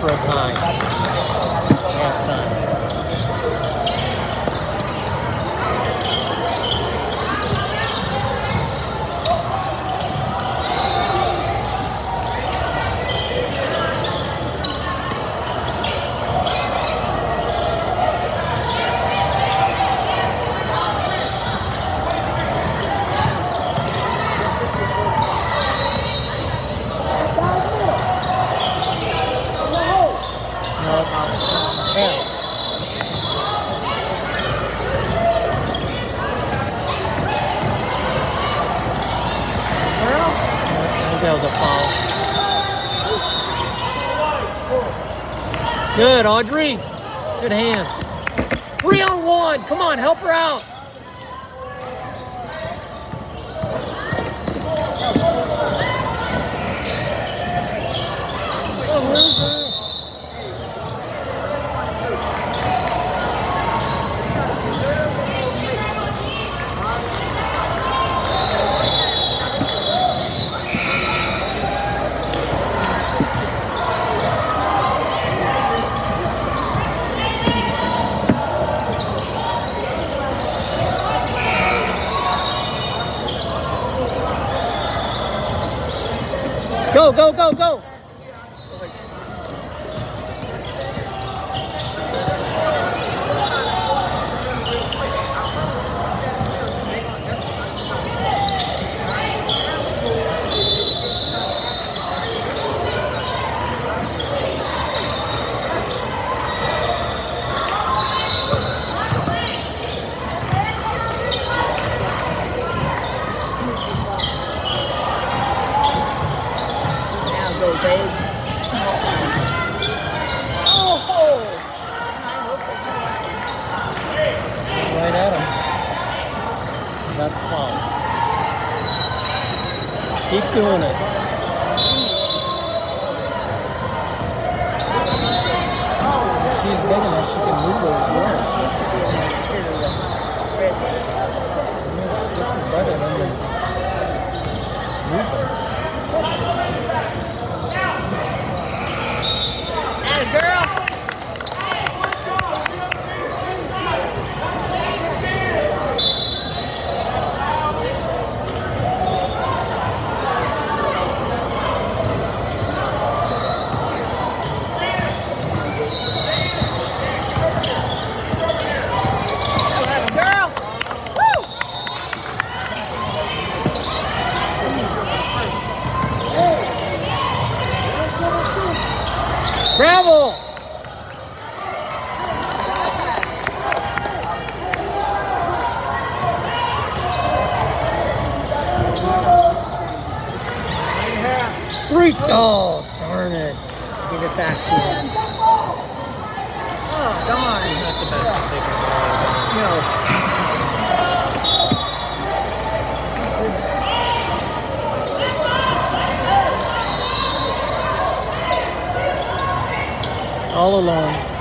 for a tie. Halftime. Yeah. I think that was a foul. Good, Audrey. Good hands. 3-on-1. Come on, help her out. Oh, loser. Go, go, go, go. Babe. Oh! Right at him. That's the foul. Keep doing it. She's big enough, she can move those wheels. I'm going to stick your butt in them and move them. Girl. Gravel! Oh, darn it. Give it back to him. Oh, darn. He's not the best at taking the ball. No. All alone.